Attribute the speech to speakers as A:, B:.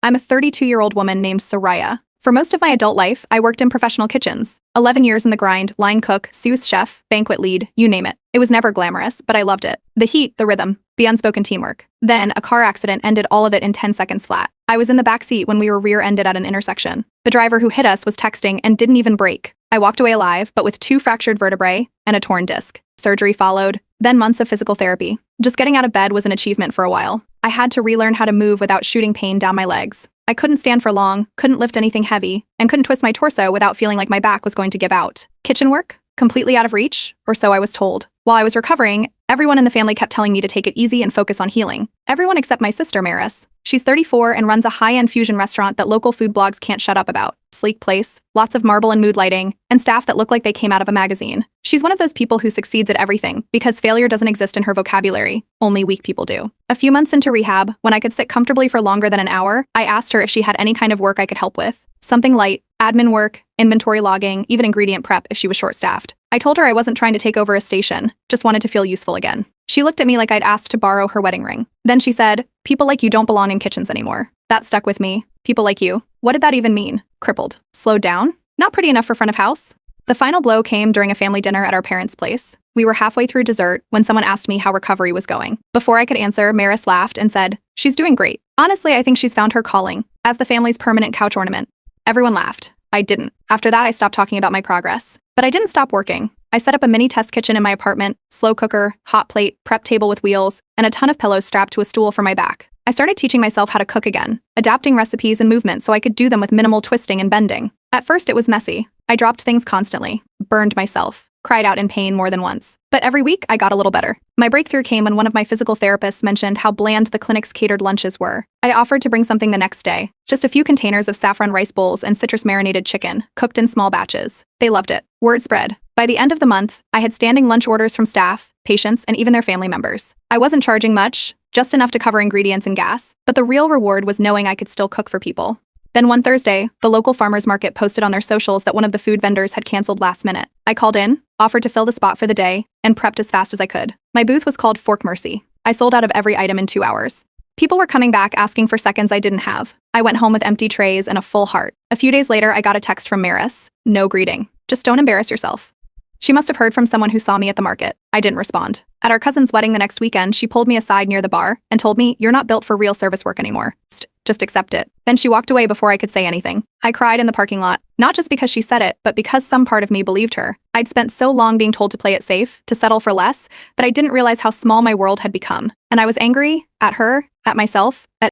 A: I'm a 32-year-old woman named Soraya. For most of my adult life, I worked in professional kitchens. 11 years in the grind, line cook, sous chef, banquet lead, you name it. It was never glamorous, but I loved it. The heat, the rhythm, the unspoken teamwork. Then, a car accident ended all of it in 10 seconds flat. I was in the back seat when we were rear-ended at an intersection. The driver who hit us was texting and didn't even brake. I walked away alive, but with 2 fractured vertebrae and a torn disc. Surgery followed, then months of physical therapy. Just getting out of bed was an achievement for a while. I had to relearn how to move without shooting pain down my legs. I couldn't stand for long, couldn't lift anything heavy, and couldn't twist my torso without feeling like my back was going to give out. Kitchen work? Completely out of reach? Or so I was told. While I was recovering, everyone in the family kept telling me to take it easy and focus on healing. Everyone except my sister, Maris. She's 34 and runs a high-end fusion restaurant that local food blogs can't shut up about. Sleek place, lots of marble and mood lighting, and staff that look like they came out of a magazine. She's one of those people who succeeds at everything because failure doesn't exist in her vocabulary. Only weak people do. A few months into rehab, when I could sit comfortably for longer than an hour, I asked her if she had any kind of work I could help with. Something light, admin work, inventory logging, even ingredient prep if she was short-staffed. I told her I wasn't trying to take over a station, just wanted to feel useful again. She looked at me like I'd asked to borrow her wedding ring. Then she said, "People like you don't belong in kitchens anymore." That stuck with me. People like you. What did that even mean? Crippled. Slowed down? Not pretty enough for front of house? The final blow came during a family dinner at our parents' place. We were halfway through dessert when someone asked me how recovery was going. Before I could answer, Maris laughed and said, "She's doing great. Honestly, I think she's found her calling as the family's permanent couch ornament." Everyone laughed. I didn't. After that, I stopped talking about my progress. But I didn't stop working. I set up a mini test kitchen in my apartment, slow cooker, hot plate, prep table with wheels, and a ton of pillows strapped to a stool for my back. I started teaching myself how to cook again, adapting recipes and movements so I could do them with minimal twisting and bending. At first, it was messy. I dropped things constantly, burned myself, cried out in pain more than once. But every week, I got a little better. My breakthrough came when one of my physical therapists mentioned how bland the clinic's catered lunches were. I offered to bring something the next day, just a few containers of saffron rice bowls and citrus-marinated chicken, cooked in small batches. They loved it. Word spread. By the end of the month, I had standing lunch orders from staff, patients, and even their family members. I wasn't charging much, just enough to cover ingredients and gas, but the real reward was knowing I could still cook for people. Then one Thursday, the local farmers market posted on their socials that one of the food vendors had canceled last minute. I called in, offered to fill the spot for the day, and prepped as fast as I could. My booth was called Fork Mercy. I sold out of every item in 2 hours. People were coming back asking for seconds I didn't have. I went home with empty trays and a full heart. A few days later, I got a text from Maris. No greeting. Just don't embarrass yourself. She must have heard from someone who saw me at the market. I didn't respond. At our cousin's wedding the next weekend, she pulled me aside near the bar and told me, "You're not built for real service work anymore. Just accept it." Then she walked away before I could say anything. I cried in the parking lot, not just because she said it, but because some part of me believed her. I'd spent so long being told to play it safe, to settle for less, that I didn't realize how small my world had become. And I was angry at her, at myself, at